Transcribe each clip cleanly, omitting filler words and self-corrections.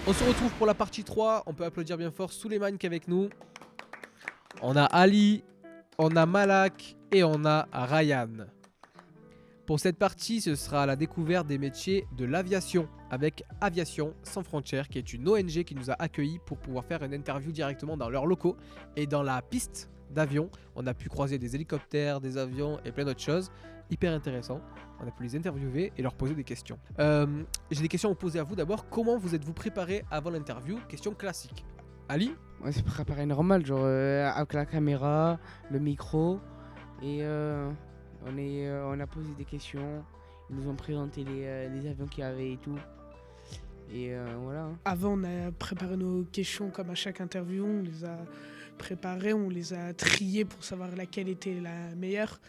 On se retrouve pour la partie 3. On peut applaudir bien fort Souleymane qui est avec nous. On a Ali, on a Malak et on a Ryan. Pour cette partie, ce sera la découverte des métiers de l'aviation avec Aviation Sans Frontières, qui est une ONG qui nous a accueillis pour pouvoir faire une interview directement dans leurs locaux. Et dans la piste d'avion, on a pu croiser des hélicoptères, des avions et plein d'autres choses. Hyper intéressant. On a pu les interviewer et leur poser des questions. J'ai des questions à vous poser à vous. D'abord, comment vous êtes-vous préparé avant l'interview? Question classique. Ali? Ouais, c'est préparé normal, genre avec la caméra, le micro, et on a posé des questions, ils nous ont présenté les avions qu'il y avait et tout, et voilà. Avant, on a préparé nos questions comme à chaque interview, on les a préparées, on les a triées pour savoir laquelle était la meilleure.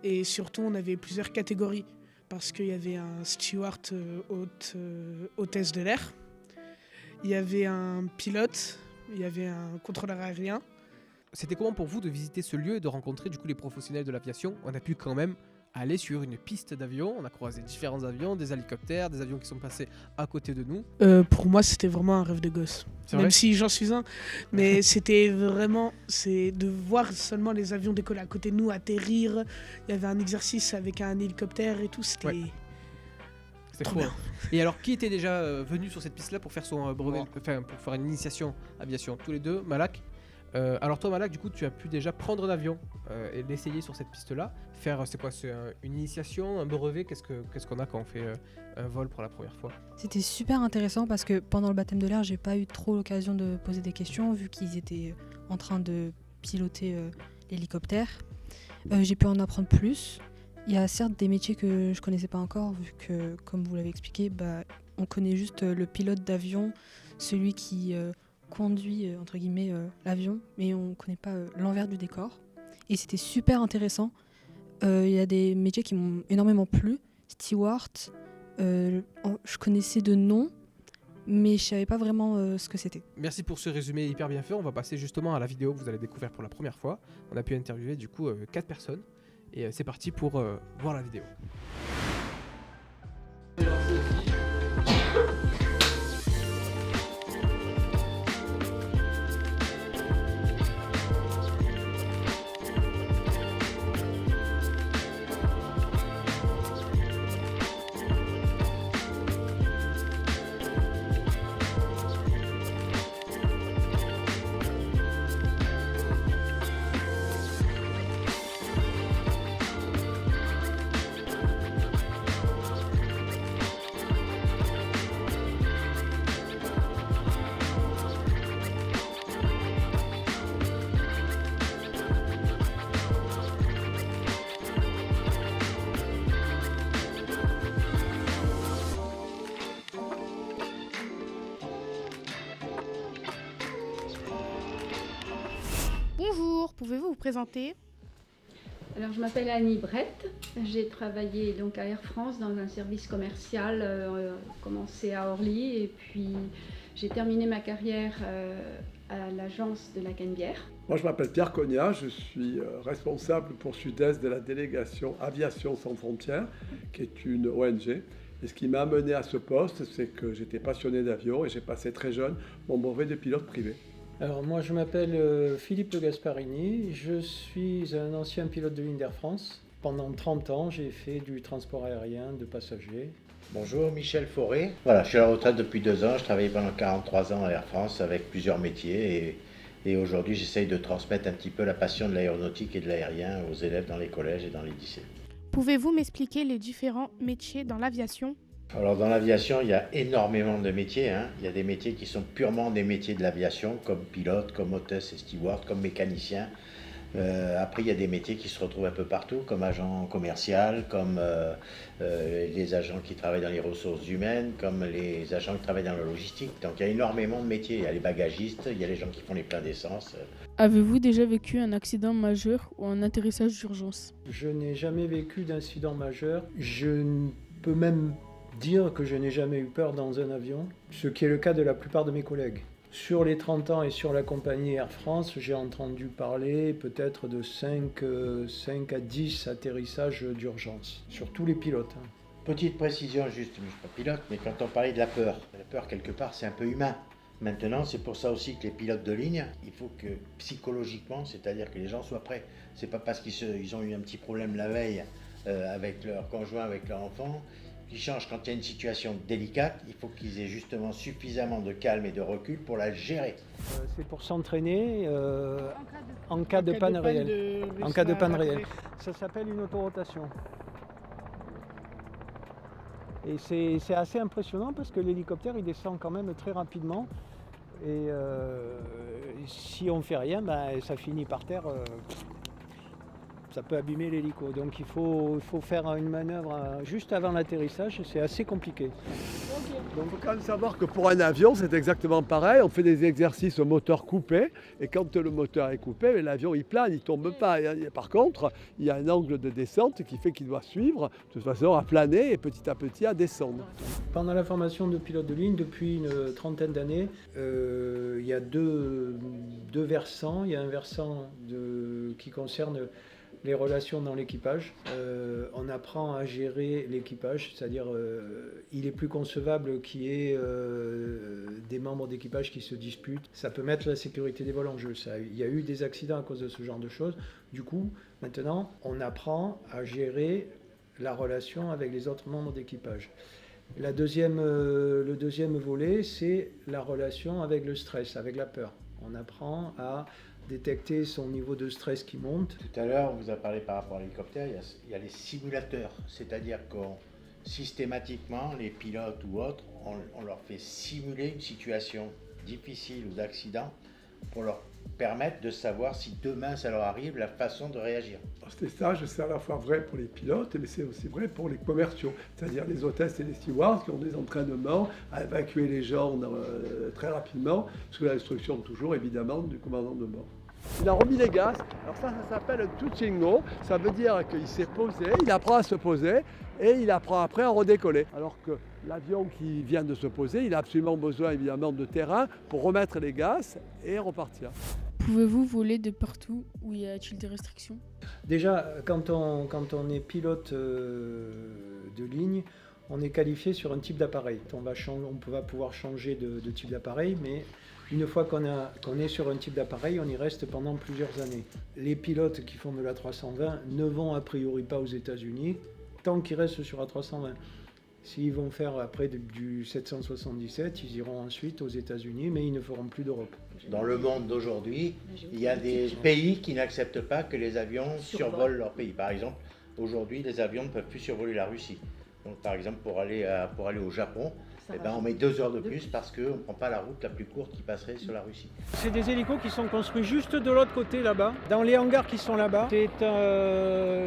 Et surtout, on avait plusieurs catégories, parce qu'il y avait un steward hôtesse de l'air, il y avait un pilote, il y avait un contrôleur aérien. C'était comment pour vous de visiter ce lieu et de rencontrer du coup les professionnels de l'aviation? On a pu quand même aller sur une piste d'avion, on a croisé différents avions, des hélicoptères, des avions qui sont passés à côté de nous. Pour moi, c'était vraiment un rêve de gosse. C'est Même vrai si j'en suis un. Mais c'était vraiment... C'est de voir seulement les avions décoller à côté de nous, atterrir. Il y avait un exercice avec un hélicoptère et tout. C'était... Ouais. C'était trop fou. bien. Hein. Et alors, qui était déjà venu sur cette piste-là pour faire son brevet, enfin pour faire une initiation aviation? Tous les deux, Malak. Alors toi, Malak, du coup, tu as pu déjà prendre l'avion et l'essayer sur cette piste-là. Faire, c'est quoi, c'est une initiation, un brevet? Qu'est-ce qu'on a quand on fait un vol pour la première fois? C'était super intéressant parce que pendant le baptême de l'air, j'ai pas eu trop l'occasion de poser des questions vu qu'ils étaient en train de piloter l'hélicoptère. J'ai pu en apprendre plus. Il y a certes des métiers que je connaissais pas encore vu que, comme vous l'avez expliqué, on connaît juste le pilote d'avion, celui qui conduit entre guillemets l'avion, mais on connaît pas l'envers du décor. Et c'était super intéressant. Il y a des métiers qui m'ont énormément plu. Steward, je connaissais de nom, mais je savais pas vraiment ce que c'était. Merci pour ce résumé hyper bien fait. On va passer justement à la vidéo que vous allez découvrir pour la première fois. On a pu interviewer du coup 4 personnes. Et c'est parti pour voir la vidéo. Bonjour, pouvez-vous vous présenter? Alors, je m'appelle Annie Brett. J'ai travaillé donc à Air France dans un service commercial, commencé à Orly, et puis j'ai terminé ma carrière à l'agence de la Canebière. Moi, je m'appelle Pierre Cognat, je suis responsable pour Sud-Est de la délégation Aviation Sans Frontières, qui est une ONG. Et ce qui m'a amené à ce poste, c'est que j'étais passionné d'avion et j'ai passé très jeune mon brevet de pilote privé. Alors moi je m'appelle Philippe de Gasparini, je suis un ancien pilote de ligne d'Air France. Pendant 30 ans j'ai fait du transport aérien de passagers. Bonjour, Michel Fauré. Voilà, je suis à la retraite depuis 2 ans, je travaillais pendant 43 ans à Air France avec plusieurs métiers et aujourd'hui j'essaye de transmettre un petit peu la passion de l'aéronautique et de l'aérien aux élèves dans les collèges et dans les lycées. Pouvez-vous m'expliquer les différents métiers dans l'aviation? Alors dans l'aviation, il y a énormément de métiers. Il y a des métiers qui sont purement des métiers de l'aviation, comme pilote, comme hôtesse et steward, comme mécanicien. Après, il y a des métiers qui se retrouvent un peu partout, comme agent commercial, comme les agents qui travaillent dans les ressources humaines, comme les agents qui travaillent dans la logistique. Donc il y a énormément de métiers. Il y a les bagagistes, il y a les gens qui font les pleins d'essence. Avez-vous déjà vécu un accident majeur ou un atterrissage d'urgence? Je n'ai jamais vécu d'incident majeur. Je peux même dire que je n'ai jamais eu peur dans un avion, ce qui est le cas de la plupart de mes collègues. Sur les 30 ans et sur la compagnie Air France, j'ai entendu parler peut-être de 5 à 10 atterrissages d'urgence, sur tous les pilotes. Petite précision juste, je ne suis pas pilote, mais quand on parlait de la peur quelque part c'est un peu humain. Maintenant, c'est pour ça aussi que les pilotes de ligne, il faut que psychologiquement, c'est-à-dire que les gens soient prêts. C'est pas parce qu'ils ont eu un petit problème la veille avec leur conjoint, avec leur enfant, qu'ils changent. Quand il y a une situation délicate, il faut qu'ils aient justement suffisamment de calme et de recul pour la gérer. C'est pour s'entraîner en cas de panne réelle. En cas de panne réelle. Ça s'appelle une autorotation. Et c'est assez impressionnant parce que l'hélicoptère il descend quand même très rapidement et si on ne fait rien, ça finit par terre, ça peut abîmer l'hélico. Donc il faut faire une manœuvre juste avant l'atterrissage, c'est assez compliqué. Donc il faut quand même savoir que pour un avion, c'est exactement pareil. On fait des exercices au moteur coupé. Et quand le moteur est coupé, l'avion il plane, il ne tombe pas. Et par contre, il y a un angle de descente qui fait qu'il doit suivre, de toute façon, à planer et petit à petit à descendre. Pendant la formation de pilote de ligne, depuis une trentaine d'années, il y a deux versants. Il y a un versant qui concerne les relations dans l'équipage. On apprend à gérer l'équipage, c'est-à-dire il est plus concevable qu'il y ait des membres d'équipage qui se disputent. Ça peut mettre la sécurité des vols en jeu. Il y a eu des accidents à cause de ce genre de choses. Du coup, maintenant, on apprend à gérer la relation avec les autres membres d'équipage. Le deuxième volet, c'est la relation avec le stress, avec la peur. On apprend à détecter son niveau de stress qui monte. Tout à l'heure, on vous a parlé par rapport à l'hélicoptère, il y a les simulateurs, c'est-à-dire qu'on systématiquement, les pilotes ou autres, on leur fait simuler une situation difficile ou d'accident pour leur permettre de savoir si demain ça leur arrive, la façon de réagir. Ces stages, c'est à la fois vrai pour les pilotes, mais c'est aussi vrai pour les commerciaux, c'est-à-dire les hôtesses et les stewards qui ont des entraînements à évacuer les gens très rapidement, sous l'instruction toujours évidemment du commandant de bord. Il a remis les gaz, alors ça s'appelle un tuchingo, ça veut dire qu'il s'est posé, il apprend à se poser et il apprend après à redécoller. Alors que l'avion qui vient de se poser, il a absolument besoin évidemment de terrain pour remettre les gaz et repartir. Pouvez-vous voler de partout ou y a-t-il des restrictions? Déjà, quand on est pilote de ligne, on est qualifié sur un type d'appareil. On va pouvoir changer de type d'appareil, mais une fois qu'on est sur un type d'appareil, on y reste pendant plusieurs années. Les pilotes qui font de l'A320 ne vont a priori pas aux États-Unis tant qu'ils restent sur A320. S'ils vont faire après du 777, ils iront ensuite aux États-Unis, mais ils ne feront plus d'Europe. Dans le monde d'aujourd'hui, il y a des pays qui n'acceptent pas que les avions survolent leur pays. Par exemple, aujourd'hui, les avions ne peuvent plus survoler la Russie. Donc, par exemple, pour aller au Japon, on met 2 heures de plus parce qu'on ne prend pas la route la plus courte qui passerait sur la Russie. C'est des hélicos qui sont construits juste de l'autre côté là-bas, dans les hangars qui sont là-bas.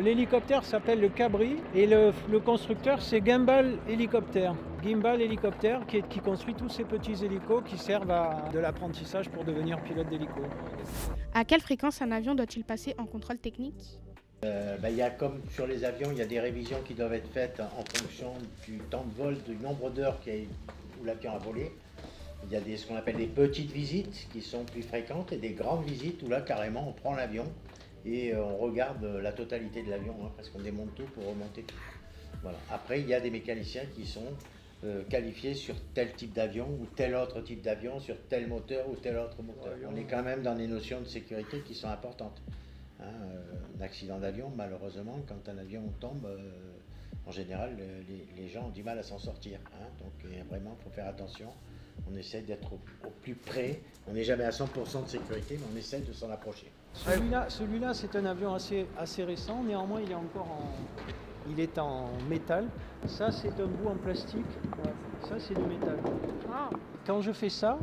L'hélicoptère s'appelle le Cabri et le constructeur c'est Gimbal Hélicoptère. Gimbal Hélicoptère qui construit tous ces petits hélicos qui servent à de l'apprentissage pour devenir pilote d'hélico. À quelle fréquence un avion doit-il passer en contrôle technique? Il y a comme sur les avions, il y a des révisions qui doivent être faites en fonction du temps de vol, du nombre d'heures où l'avion a volé. Il y a ce qu'on appelle des petites visites qui sont plus fréquentes et des grandes visites où là carrément on prend l'avion et on regarde la totalité de l'avion, parce qu'on démonte tout pour remonter tout. Voilà. Après il y a des mécaniciens qui sont qualifiés sur tel type d'avion ou tel autre type d'avion, sur tel moteur ou tel autre moteur. On est quand même dans des notions de sécurité qui sont importantes. Un accident d'avion, malheureusement, quand un avion tombe, en général, les gens ont du mal à s'en sortir. Donc vraiment, il faut faire attention. On essaie d'être au plus près. On n'est jamais à 100% de sécurité, mais on essaie de s'en approcher. Celui-là, c'est un avion assez récent. Néanmoins, il est en métal. Ça, c'est un bout en plastique. Ça, c'est du métal. Quand je fais ça,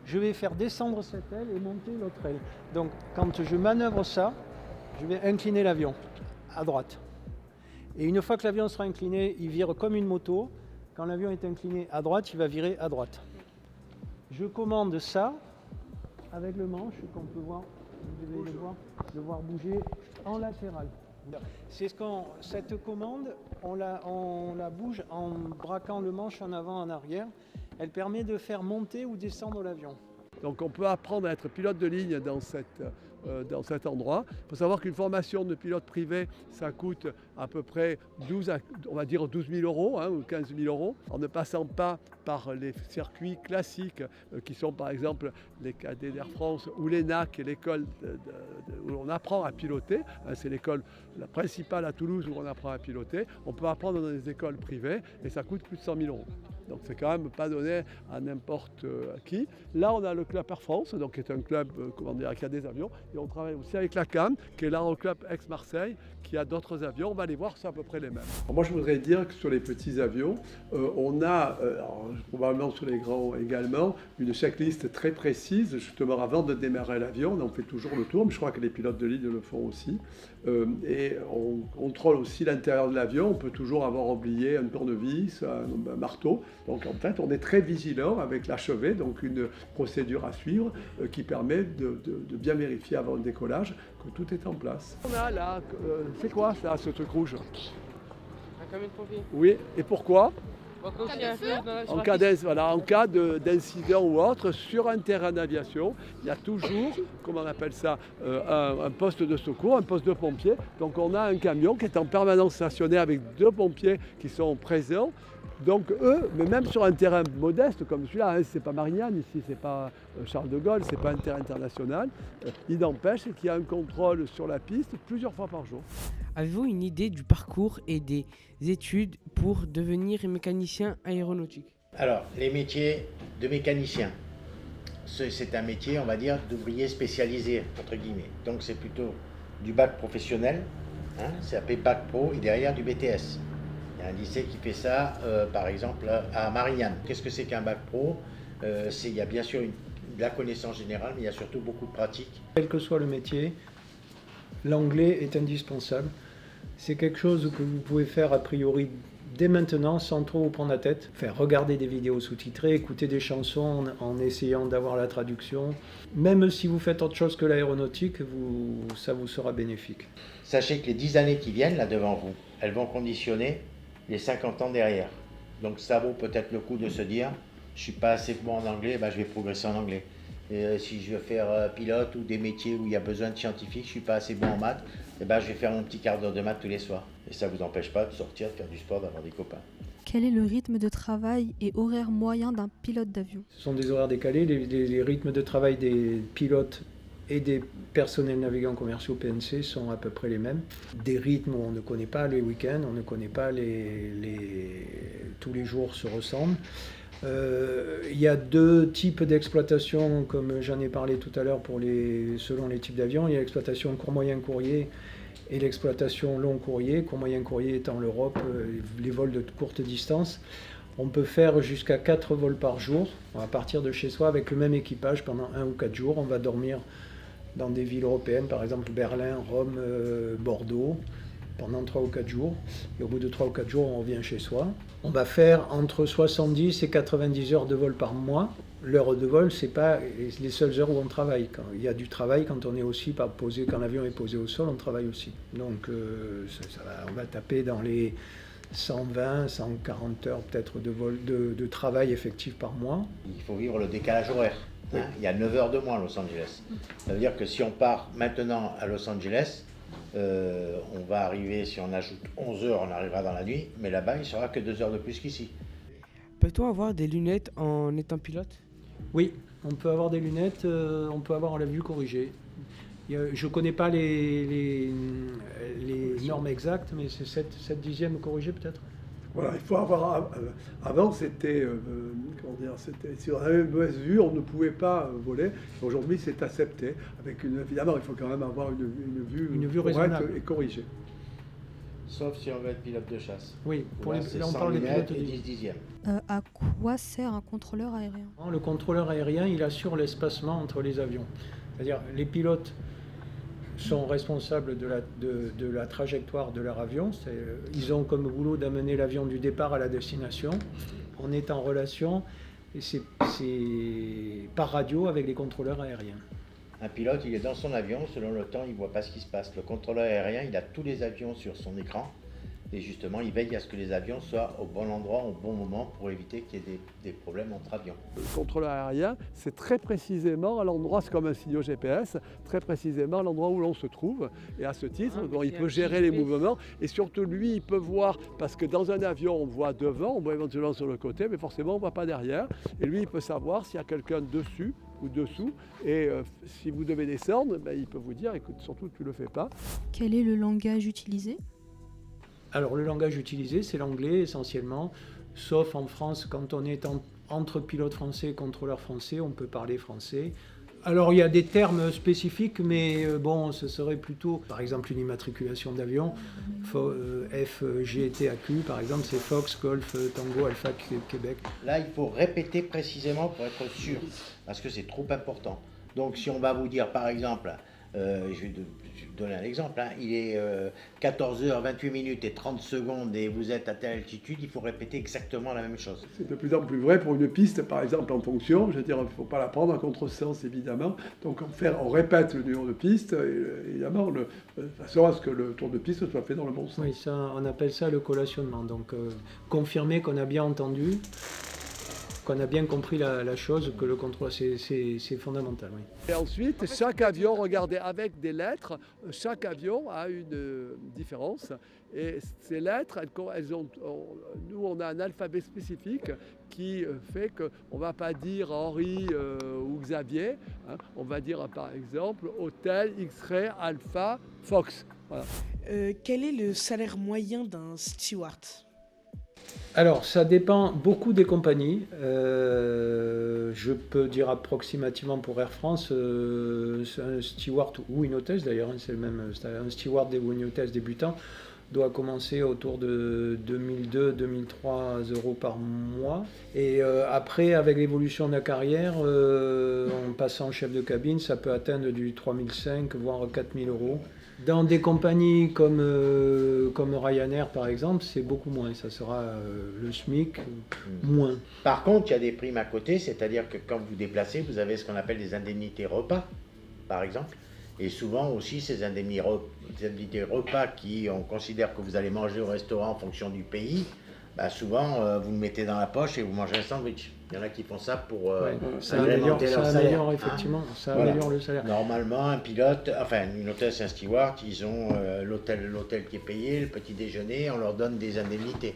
je vais faire descendre cette aile et monter l'autre aile. Donc, quand je manœuvre ça, je vais incliner l'avion à droite. Et une fois que l'avion sera incliné, il vire comme une moto. Quand l'avion est incliné à droite, il va virer à droite. Je commande ça avec le manche qu'on peut voir, vous devez le voir bouger en latéral. Cette commande, on la bouge en braquant le manche en avant, en arrière. Elle permet de faire monter ou descendre l'avion. Donc on peut apprendre à être pilote de ligne dans cet endroit. Il faut savoir qu'une formation de pilote privé, ça coûte à peu près 12 000 euros ou 15 000 euros, en ne passant pas par les circuits classiques qui sont par exemple les cadets d'Air France ou l'ENAC, l'école où on apprend à piloter. C'est l'école la principale à Toulouse où on apprend à piloter. On peut apprendre dans des écoles privées et ça coûte plus de 100 000 euros. Donc c'est quand même pas donné à n'importe qui. Là on a le club Air France, donc qui est un club qui a des avions. Et on travaille aussi avec la CAM, qui est l'Aéroclub Aix-Marseille, qui a d'autres avions. On va les voir, c'est à peu près les mêmes. Alors moi je voudrais dire que sur les petits avions, on a, probablement sur les grands également, une checklist très précise, justement avant de démarrer l'avion. On en fait toujours le tour, mais je crois que les pilotes de ligne le font aussi. Et on contrôle aussi l'intérieur de l'avion. On peut toujours avoir oublié un tournevis, un marteau. Donc en fait, on est très vigilant avec l'achevé, donc une procédure à suivre qui permet de bien vérifier avant le décollage que tout est en place. On a là, c'est quoi ça, ce truc rouge? Un camion de pompiers. Oui, et pourquoi? En cas d'incident ou autre, sur un terrain d'aviation, il y a toujours, comment on appelle ça, un poste de secours, un poste de pompiers. Donc on a un camion qui est en permanence stationné avec 2 pompiers qui sont présents. Donc eux, mais même sur un terrain modeste comme celui-là, c'est pas Marignane ici, c'est pas Charles de Gaulle, c'est pas un terrain international, il n'empêche qu'il y a un contrôle sur la piste plusieurs fois par jour. Avez-vous une idée du parcours et des études pour devenir mécanicien aéronautique? Alors, les métiers de mécanicien, c'est un métier, on va dire, d'ouvrier spécialisé, entre guillemets. Donc c'est plutôt du bac professionnel, c'est appelé bac pro, et derrière du BTS. Il y a un lycée qui fait ça, par exemple, à Marignane. Qu'est-ce que c'est qu'un bac pro? Il y a bien sûr de la connaissance générale, mais il y a surtout beaucoup de pratique. Quel que soit le métier, l'anglais est indispensable. C'est quelque chose que vous pouvez faire a priori dès maintenant sans trop vous prendre la tête. Faire regarder des vidéos sous-titrées, écouter des chansons en essayant d'avoir la traduction. Même si vous faites autre chose que l'aéronautique, ça vous sera bénéfique. Sachez que les 10 années qui viennent là devant vous, elles vont conditionner les 50 ans derrière. Donc ça vaut peut-être le coup de se dire, je suis pas assez bon en anglais, je vais progresser en anglais. Et si je veux faire pilote ou des métiers où il y a besoin de scientifiques, je suis pas assez bon en maths, je vais faire mon petit quart d'heure de maths tous les soirs. Et ça vous empêche pas de sortir, de faire du sport, d'avoir des copains. Quel est le rythme de travail et horaire moyen d'un pilote d'avion? Ce sont des horaires décalés, les rythmes de travail des pilotes et des personnels navigants commerciaux PNC sont à peu près les mêmes. Des rythmes où on ne connaît pas les week-ends, on ne connaît pas tous les jours se ressemblent. Il y a 2 types d'exploitation, comme j'en ai parlé tout à l'heure selon les types d'avions. Il y a l'exploitation court-moyen courrier et l'exploitation long courrier. Court-moyen courrier étant l'Europe, les vols de courte distance. On peut faire jusqu'à 4 vols par jour. On va partir de chez soi avec le même équipage pendant 1 ou 4 jours. On va dormir dans des villes européennes, par exemple Berlin, Rome, Bordeaux, pendant 3 ou 4 jours. Et au bout de 3 ou 4 jours, on revient chez soi. On va faire entre 70 et 90 heures de vol par mois. L'heure de vol, ce n'est pas les seules heures où on travaille. Quand il y a du travail, quand on est aussi pas posé, quand l'avion est posé au sol, on travaille aussi. Donc on va taper dans les 120, 140 heures peut-être de travail effectif par mois. Il faut vivre le décalage horaire. Oui. Il y a 9 heures de moins à Los Angeles. Ça veut dire que si on part maintenant à Los Angeles, on va arriver, si on ajoute 11 heures, on arrivera dans la nuit, mais là-bas, il ne sera que 2 heures de plus qu'ici. Peut-on avoir des lunettes en étant pilote? Oui, on peut avoir des lunettes, on peut avoir la vue corrigée. Je ne connais pas les normes exactes, mais c'est 7 dixièmes corrigés peut-être. Voilà, il faut avoir. Avant, c'était. Si on avait une mauvaise vue, on ne pouvait pas voler. Aujourd'hui, c'est accepté. Évidemment, il faut quand même avoir une vue raisonnable et corrigée. Sauf si on veut être pilote de chasse. Oui, là, on parle des pilotes et 10 dixièmes. À quoi sert un contrôleur aérien? Le contrôleur aérien, il assure l'espacement entre les avions. C'est-à-dire, les pilotes sont responsables de la trajectoire de leur avion. Ils ont comme boulot d'amener l'avion du départ à la destination. On est en relation, et c'est par radio avec les contrôleurs aériens. Un pilote, il est dans son avion, selon le temps, il ne voit pas ce qui se passe. Le contrôleur aérien, il a tous les avions sur son écran Et justement, ils veillent à ce que les avions soient au bon endroit, au bon moment, pour éviter qu'il y ait des problèmes entre avions. Le contrôleur aérien, c'est très précisément à l'endroit, c'est comme un signal GPS, très précisément à l'endroit où l'on se trouve. Et à ce titre, il peut gérer les mouvements. Et surtout, lui, il peut voir, parce que dans un avion, on voit devant, on voit éventuellement sur le côté, mais forcément, on ne voit pas derrière. Et lui, il peut savoir s'il y a quelqu'un dessus ou dessous. Et si vous devez descendre, il peut vous dire, écoute, surtout, tu ne le fais pas. Quel est le langage utilisé ? Alors le langage utilisé, c'est l'anglais essentiellement, sauf en France, quand on est entre pilotes français et contrôleurs français, on peut parler français. Alors il y a des termes spécifiques, mais bon, ce serait plutôt, par exemple, une immatriculation d'avion, FGTAQ, par exemple, c'est Fox, Golf, Tango, Alpha, Québec. Là, il faut répéter précisément pour être sûr, parce que c'est trop important. Donc si on va vous dire, par exemple, je vais donner un exemple, il est 14h28 et 30 secondes et vous êtes à telle altitude, il faut répéter exactement la même chose. C'est de plus en plus vrai pour une piste, par exemple en fonction, je veux dire, il ne faut pas la prendre en contresens évidemment, donc on répète le numéro de piste, évidemment, de façon à ce que le tour de piste soit fait dans le bon sens. Oui, ça, on appelle ça le collationnement, donc confirmer qu'on a bien entendu, qu'on a bien compris la chose, que le contrôle, c'est fondamental. Oui. Et ensuite, chaque avion, regardez, avec des lettres, chaque avion a une différence. Et ces lettres, nous, on a un alphabet spécifique qui fait qu'on ne va pas dire Henri ou Xavier. On va dire, par exemple, Hôtel X-Ray Alpha Fox. Voilà. Quel est le salaire moyen d'un steward ? Alors, ça dépend beaucoup des compagnies. Je peux dire approximativement pour Air France, un steward ou une hôtesse d'ailleurs, c'est le même, un steward ou une hôtesse débutant doit commencer autour de 2002-2003 € par mois. Et après, avec l'évolution de la carrière, en passant chef de cabine, ça peut atteindre du 3005 voire 4000 €. Dans des compagnies comme Ryanair par exemple, c'est beaucoup moins, ça sera le SMIC, moins. Par contre, il y a des primes à côté, c'est-à-dire que quand vous déplacez, vous avez ce qu'on appelle des indemnités repas, par exemple. Et souvent aussi, ces indemnités repas on considère que vous allez manger au restaurant en fonction du pays, souvent vous le mettez dans la poche et vous mangez un sandwich. Il y en a qui font ça pour agrémenter leur salaire. Améliore, effectivement, ça améliore le salaire. Normalement, un pilote, une hôtesse et un steward, ils ont l'hôtel qui est payé, le petit déjeuner, on leur donne des indemnités.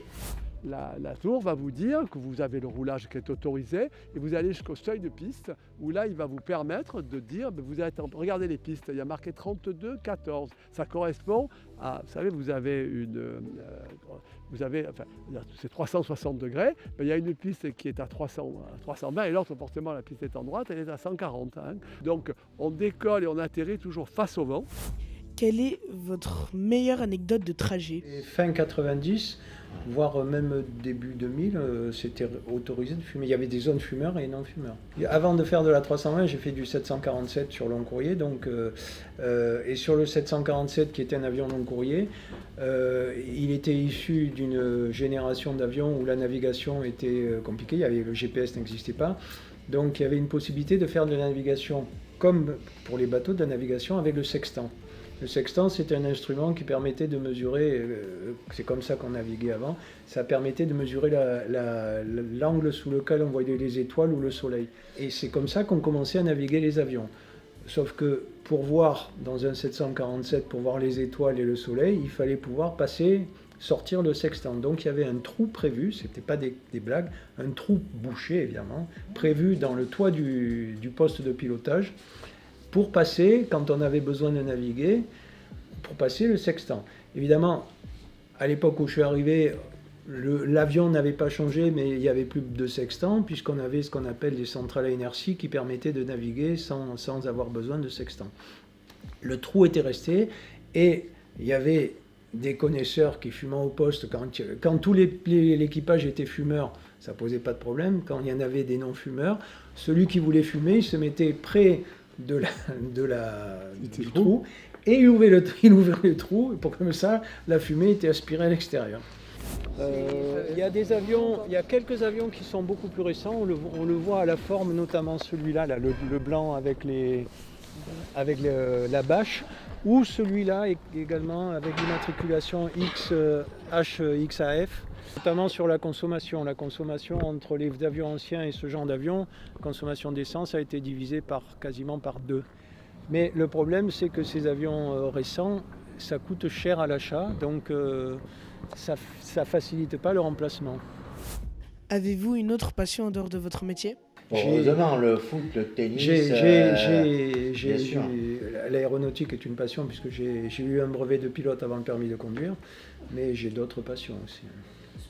La tour va vous dire que vous avez le roulage qui est autorisé et vous allez jusqu'au seuil de piste où là il va vous permettre de dire regardez les pistes, il y a marqué 32-14. Ça correspond à, vous savez, c'est 360 degrés, mais il y a une piste qui est à 320 et l'autre forcément la piste est en droite, elle est à 140. Donc on décolle et on atterrit toujours face au vent. Quelle est votre meilleure anecdote de trajet ? Fin 90, voire même début 2000, c'était autorisé de fumer. Il y avait des zones fumeurs et non-fumeurs. Avant de faire de la 320, j'ai fait du 747 sur long courrier. Et sur le 747, qui était un avion long courrier, il était issu d'une génération d'avions où la navigation était compliquée. Le GPS n'existait pas. Donc il y avait une possibilité de faire de la navigation, comme pour les bateaux, de la navigation avec le sextant. Le sextant, c'était un instrument qui permettait de mesurer, c'est comme ça qu'on naviguait avant, ça permettait de mesurer l'angle sous lequel on voyait les étoiles ou le soleil. Et c'est comme ça qu'on commençait à naviguer les avions. Sauf que pour voir, dans un 747, pour voir les étoiles et le soleil, il fallait pouvoir sortir le sextant. Donc il y avait un trou prévu, c'était pas des blagues, un trou bouché évidemment, prévu dans le toit du poste de pilotage, pour passer, quand on avait besoin de naviguer, pour passer le sextant. Évidemment, à l'époque où je suis arrivé, l'avion n'avait pas changé, mais il n'y avait plus de sextant, puisqu'on avait ce qu'on appelle des centrales à inertie qui permettaient de naviguer sans avoir besoin de sextant. Le trou était resté, et il y avait des connaisseurs qui fumaient au poste. Quand tout l'équipage était fumeur, ça ne posait pas de problème. Quand il y en avait des non-fumeurs, celui qui voulait fumer, il se mettait près du trou et il ouvrait le trou et pour comme ça la fumée était aspirée à l'extérieur. Il y a quelques avions qui sont beaucoup plus récents, on le voit à la forme, notamment celui-là, le blanc avec les avec la bâche, ou celui-là également avec l'immatriculation HXAF, notamment sur la consommation. La consommation entre les avions anciens et ce genre d'avion, la consommation d'essence a été divisée quasiment par 2. Mais le problème, c'est que ces avions récents, ça coûte cher à l'achat, donc ça ne facilite pas le remplacement. Avez-vous une autre passion en dehors de votre métier? Heureusement, le foot, le tennis, bien sûr. L'aéronautique est une passion puisque j'ai eu un brevet de pilote avant le permis de conduire, mais j'ai d'autres passions aussi.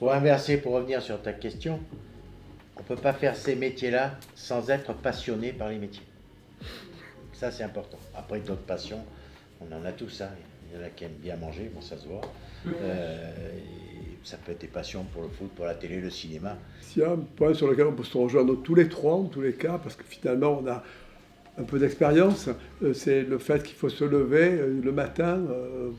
Pour inverser, pour revenir sur ta question, on ne peut pas faire ces métiers-là sans être passionné par les métiers. Ça, c'est important. Après, d'autres passions, on en a tous. Hein. Il y en a qui aiment bien manger, bon, ça se voit. Ça peut être des passions pour le foot, pour la télé, le cinéma. S'il y a un point sur lequel on peut se rejoindre tous les trois, en tous les cas, parce que finalement, on a un peu d'expérience, c'est le fait qu'il faut se lever le matin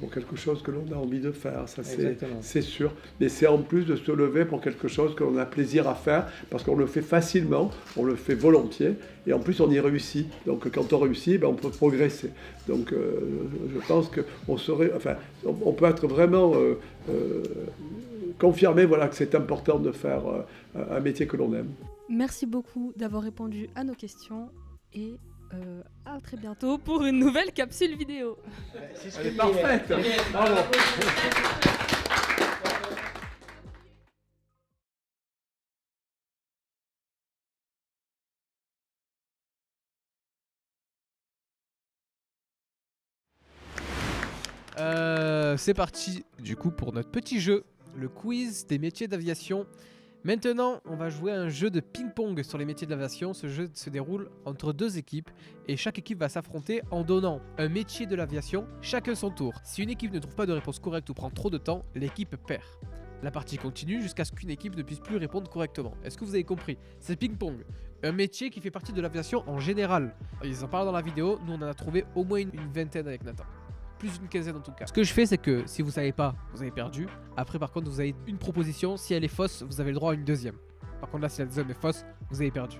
pour quelque chose que l'on a envie de faire. Ça, c'est sûr. Mais c'est en plus de se lever pour quelque chose que l'on a plaisir à faire, parce qu'on le fait facilement, on le fait volontiers, et en plus on y réussit. Donc quand on réussit, on peut progresser. Donc je pense qu'on on peut être vraiment confirmé, voilà, que c'est important de faire un métier que l'on aime. Merci beaucoup d'avoir répondu à nos questions et à très bientôt pour une nouvelle capsule vidéo. Elle est parfaite. Bravo. C'est parti du coup pour notre petit jeu, le quiz des métiers d'aviation. Maintenant, on va jouer à un jeu de ping-pong sur les métiers de l'aviation. Ce jeu se déroule entre 2 équipes et chaque équipe va s'affronter en donnant un métier de l'aviation, chacun son tour. Si une équipe ne trouve pas de réponse correcte ou prend trop de temps, l'équipe perd. La partie continue jusqu'à ce qu'une équipe ne puisse plus répondre correctement. Est-ce que vous avez compris? C'est ping-pong, un métier qui fait partie de l'aviation en général. Ils en parlent dans la vidéo, nous on en a trouvé au moins une vingtaine avec Nathan. Plus une quinzaine en tout cas. Ce que je fais, c'est que si vous savez pas, vous avez perdu. Après, par contre, vous avez une proposition. Si elle est fausse, vous avez le droit à une deuxième. Par contre, là, si la deuxième est fausse, vous avez perdu.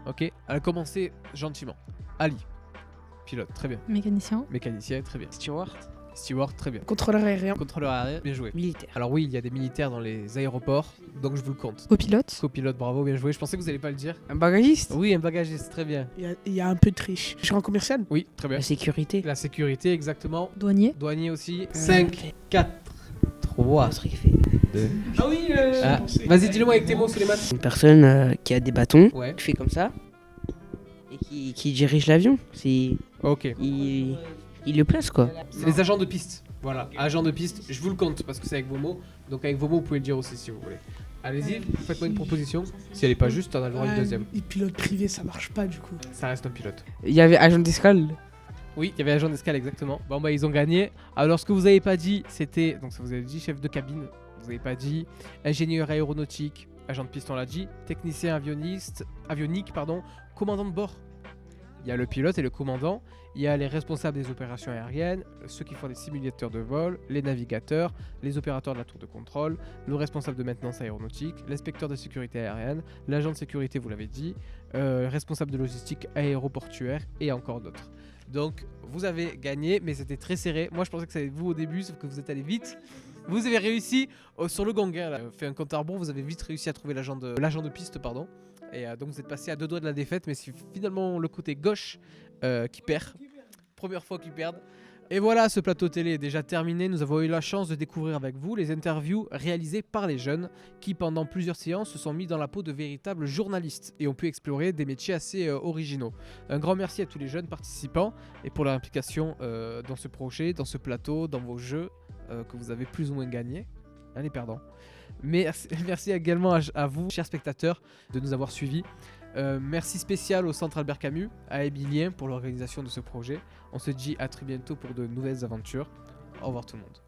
Ok? Elle commencer gentiment. Ali, pilote, très bien. Mécanicien. Mécanicien, très bien. Steward. Steward, très bien. Contrôleur aérien. Contrôleur aérien, bien joué. Militaire. Alors oui, il y a des militaires dans les aéroports, donc je vous le compte. Copilote. Copilote, bravo, bien joué. Je pensais que vous allez pas le dire. Un bagagiste. Oui, un bagagiste, très bien. Il y a un peu de triche. Gérant commercial. Oui, très bien. La sécurité. La sécurité, exactement. Douanier. Douanier aussi. 5, 4, 3, 2. Ah oui, Vas-y, dis-le-moi avec tes mots, Souleymane. Une personne qui a des bâtons, Ouais. qui fait comme ça, et qui dirige l'avion. Ok. Il le place, quoi. C'est les agents de piste. Voilà, agents de piste. Je vous le compte parce que c'est avec vos mots. Donc avec vos mots, vous pouvez le dire aussi si vous voulez. Allez-y, faites-moi une proposition. Si elle est pas juste, on a le droit à une deuxième. Et pilote privé, ça marche pas du coup. Ça reste un pilote. Il y avait agent d'escale. Oui, il y avait agent d'escale, exactement. Bon, bah, ils ont gagné. Alors, ce que vous avez pas dit, c'était. Donc, ça vous avez dit chef de cabine. Vous avez pas dit ingénieur aéronautique. Agent de piste, on l'a dit. Technicien avionique, commandant de bord. Il y a le pilote et le commandant. Il y a les responsables des opérations aériennes, ceux qui font des simulateurs de vol, les navigateurs, les opérateurs de la tour de contrôle, le responsable de maintenance aéronautique, l'inspecteur de sécurité aérienne, l'agent de sécurité, vous l'avez dit, responsable de logistique aéroportuaire et encore d'autres. Donc, vous avez gagné, mais c'était très serré. Moi, je pensais que ça allait être vous au début, sauf que vous êtes allé vite. Vous avez réussi sur le gong, là, fait un compte à rebours, vous avez vite réussi à trouver l'agent de piste, pardon. Et donc vous êtes passé à 2 doigts de la défaite, mais c'est finalement le côté gauche qui perd. Première fois qu'ils perdent. Et voilà, ce plateau télé est déjà terminé. Nous avons eu la chance de découvrir avec vous les interviews réalisées par les jeunes qui, pendant plusieurs séances, se sont mis dans la peau de véritables journalistes et ont pu explorer des métiers assez originaux. Un grand merci à tous les jeunes participants et pour leur implication dans ce projet, dans ce plateau, dans vos jeux que vous avez plus ou moins gagnés, les perdants. Merci également à vous, chers spectateurs, de nous avoir suivis. Merci spécial au Centre Albert Camus, à Emilien pour l'organisation de ce projet. On se dit à très bientôt pour de nouvelles aventures. Au revoir tout le monde.